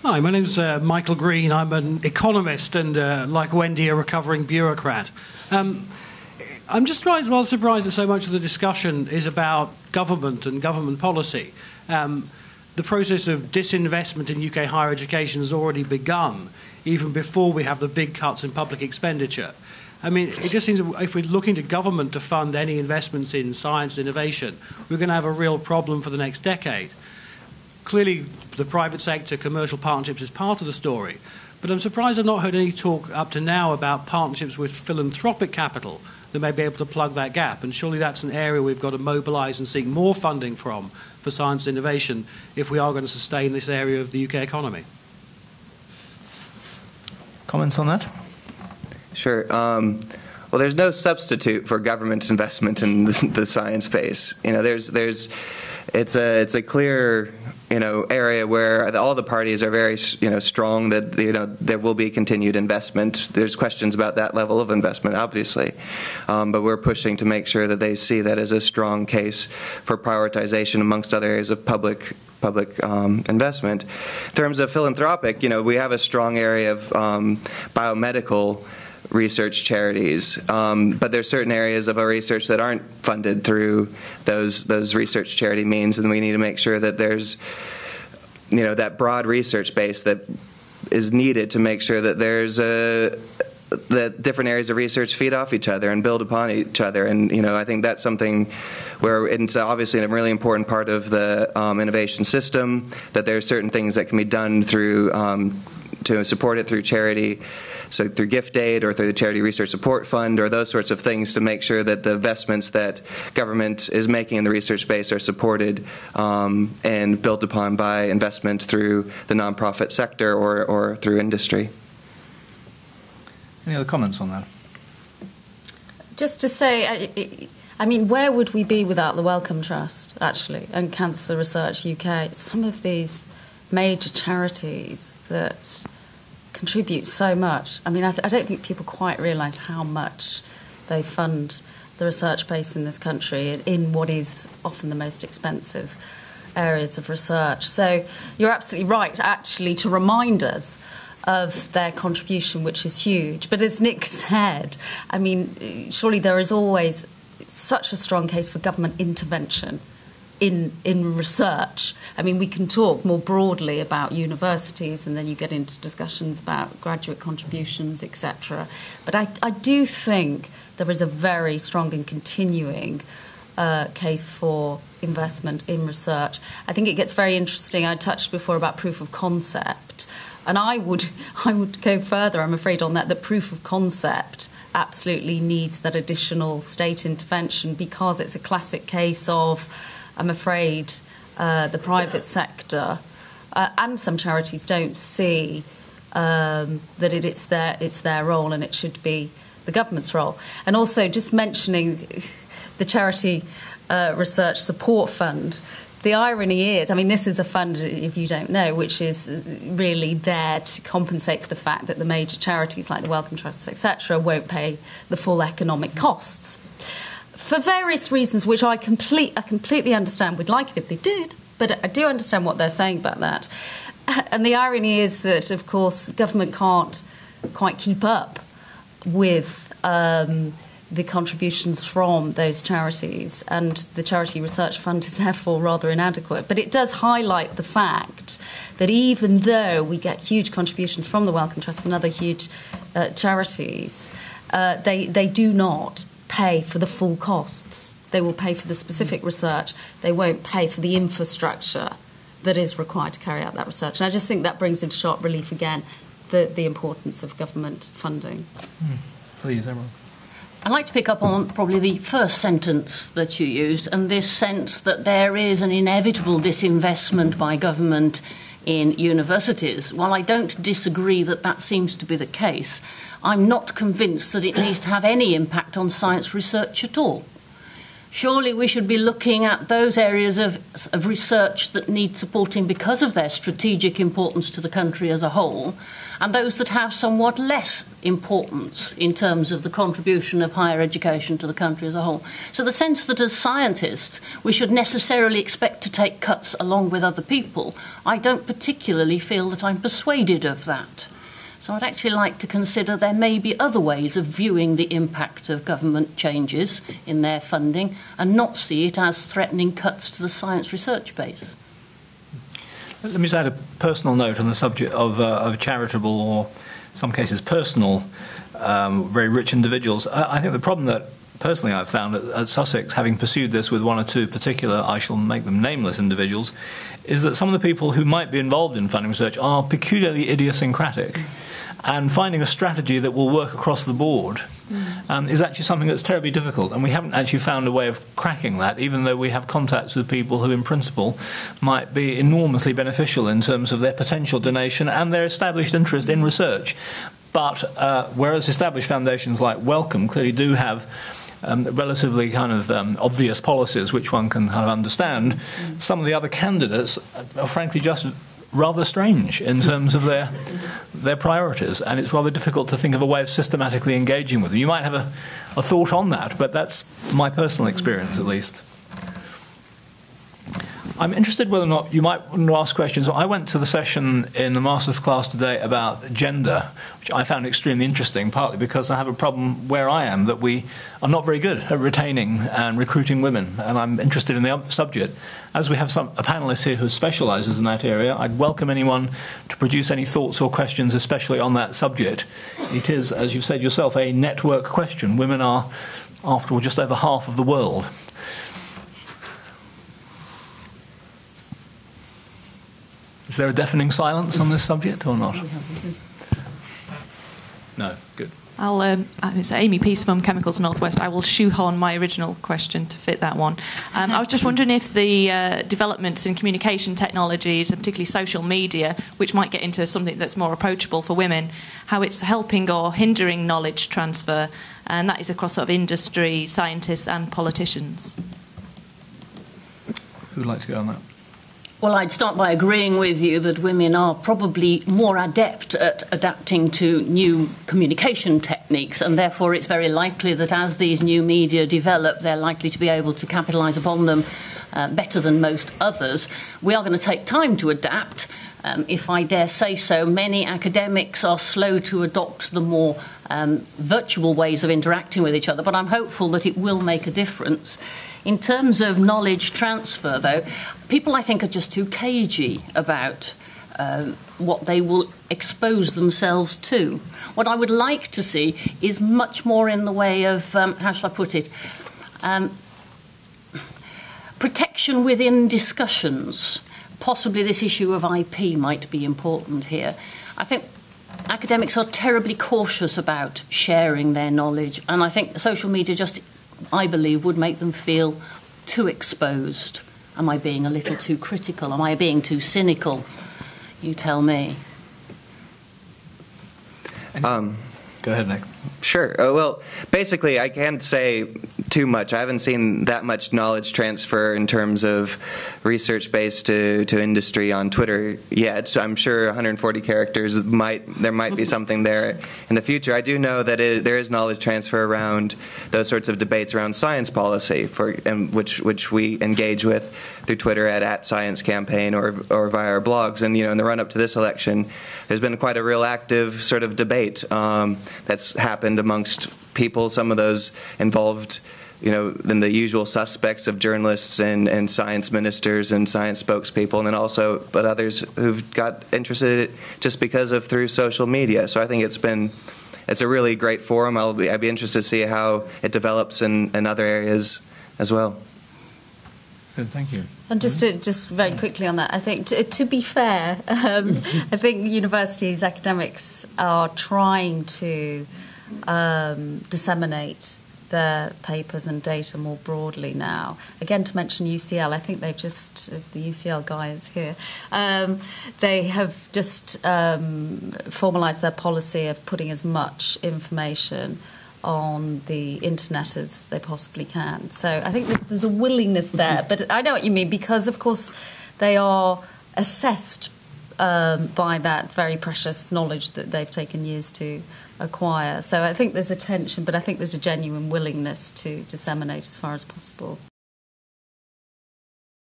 Hi, my name's Michael Green. I'm an economist and, like Wendy, a recovering bureaucrat. I'm just rather surprised that so much of the discussion is about government and government policy. The process of disinvestment in UK higher education has already begun, even before we have the big cuts in public expenditure. I mean, it just seems that if we're looking to government to fund any investments in science and innovation, we're going to have a real problem for the next decade. Clearly, the private sector, commercial partnerships is part of the story, but I'm surprised I've not heard any talk up to now about partnerships with philanthropic capital that may be able to plug that gap, and surely that's an area we've got to mobilise and seek more funding from for science and innovation if we are going to sustain this area of the UK economy. Comments on that? Sure. Well, there's no substitute for government investment in the science space. You know, it's a clear, area where all the parties are very, strong that, there will be continued investment. There's questions about that level of investment, obviously, but we're pushing to make sure that they see that as a strong case for prioritization amongst other areas of public investment. In terms of philanthropic, we have a strong area of biomedical research charities, but there's certain areas of our research that aren't funded through those research charity means, and we need to make sure that there's that broad research base that is needed to make sure that there's that different areas of research feed off each other and build upon each other. And I think that's something where it's obviously a really important part of the innovation system, that there are certain things that can be done through to support it through charity, so through gift aid or through the Charity Research Support Fund or those sorts of things, to make sure that the investments that government is making in the research space are supported and built upon by investment through the nonprofit sector or through industry. Any other comments on that? Just to say, I mean, where would we be without the Wellcome Trust, actually, and Cancer Research UK? Some of these major charities that contribute so much. I mean, I don't think people quite realise how much they fund the research base in this country in what is often the most expensive areas of research. So you're absolutely right, actually, to remind us of their contribution, which is huge. But as Nick said, I mean, surely there is always such a strong case for government intervention in research. I mean, we can talk more broadly about universities, and then you get into discussions about graduate contributions, etc. But I do think there is a very strong and continuing case for investment in research. I think it gets very interesting. I touched before about proof of concept, and I would go further, I'm afraid, on that proof of concept absolutely needs that additional state intervention, because it's a classic case of, I'm afraid, the private sector and some charities don't see that it's their role, and it should be the government's role. And also, just mentioning the Charity Research Support Fund, the irony is, I mean, this is a fund, if you don't know, which is really there to compensate for the fact that the major charities like the Wellcome Trusts, etc., won't pay the full economic costs. For various reasons, which I completely understand. We'd like it if they did, but I do understand what they're saying about that. And the irony is that, of course, government can't quite keep up with the contributions from those charities, and the Charity Research Fund is therefore rather inadequate. But it does highlight the fact that even though we get huge contributions from the Wellcome Trust and other huge charities, they do not pay for the full costs. They will pay for the specific research. They won't pay for the infrastructure that is required to carry out that research. And I just think that brings into sharp relief again the importance of government funding. Please, everyone. I'd like to pick up on probably the first sentence that you used, and this sense that there is an inevitable disinvestment by government in universities. While I don't disagree that that seems to be the case, I'm not convinced that it needs to have any impact on science research at all. Surely we should be looking at those areas of research that need supporting because of their strategic importance to the country as a whole, and those that have somewhat less importance in terms of the contribution of higher education to the country as a whole. So the sense that as scientists we should necessarily expect to take cuts along with other people, I don't particularly feel that I'm persuaded of that. So I'd actually like to consider there may be other ways of viewing the impact of government changes in their funding and not see it as threatening cuts to the science research base. Let me just add a personal note on the subject of charitable, or in some cases personal, very rich individuals. I think the problem that personally I've found at Sussex, having pursued this with one or two particular, I shall make them nameless individuals, is that some of the people who might be involved in funding research are peculiarly idiosyncratic. And finding a strategy that will work across the board is actually something that's terribly difficult. And we haven't actually found a way of cracking that, even though we have contacts with people who, in principle, might be enormously beneficial in terms of their potential donation and their established interest in research. But whereas established foundations like Wellcome clearly do have relatively kind of obvious policies which one can kind of understand, some of the other candidates are frankly just rather strange in terms of their priorities, and it's rather difficult to think of a way of systematically engaging with them. You might have a thought on that, but that's my personal experience at least. I'm interested whether or not you might want to ask questions. I went to the session in the master's class today about gender, which I found extremely interesting, partly because I have a problem where I am, that we are not very good at retaining and recruiting women, and I'm interested in the subject. As we have a panellist here who specialises in that area, I'd welcome anyone to produce any thoughts or questions, especially on that subject. It is, as you said yourself, a network question. Women are, after all, just over half of the world. Is there a deafening silence on this subject or not? No, good. It's Amy Peace from Chemicals Northwest. I will shoehorn my original question to fit that one. I was just wondering if the developments in communication technologies, and particularly social media, which might get into something that's more approachable for women, how it's helping or hindering knowledge transfer, and that is across sort of industry, scientists and politicians. Who would like to go on that? Well, I'd start by agreeing with you that women are probably more adept at adapting to new communication techniques, and therefore it's very likely that as these new media develop, they're likely to be able to capitalise upon them better than most others. We are going to take time to adapt. If I dare say so, many academics are slow to adopt the more virtual ways of interacting with each other, but I'm hopeful that it will make a difference. In terms of knowledge transfer, though, people, I think, are just too cagey about what they will expose themselves to. What I would like to see is much more in the way of, how shall I put it, protection within discussions. Possibly this issue of IP might be important here. I think academics are terribly cautious about sharing their knowledge, and I think social media just, I believe, would make them feel too exposed. Am I being a little too critical? Am I being too cynical? You tell me. Go ahead, Nick. Sure. Well, basically, I can't say too much. I haven't seen that much knowledge transfer in terms of research-based to industry on Twitter yet. So I'm sure 140 characters there might be something there in the future. I do know that there is knowledge transfer around those sorts of debates around science policy, which we engage with through Twitter at Science Campaign or via our blogs. And in the run-up to this election, there's been quite a real active sort of debate that's happened amongst people. Some of those involved, in the usual suspects of journalists and science ministers and science spokespeople, and then also, but others who've got interested in it just because of through social media. So I think it's a really great forum. I'd be interested to see how it develops in other areas as well. Good, thank you. And just very quickly on that, I think to be fair, I think universities, academics are trying to disseminate their papers and data more broadly now. Again, to mention UCL, I think they've just, if the UCL guy is here, they have just formalised their policy of putting as much information on the internet as they possibly can. So I think that there's a willingness there. But I know what you mean, because, of course, they are assessed by that very precious knowledge that they've taken years to acquire. So I think there's a tension, but I think there's a genuine willingness to disseminate as far as possible.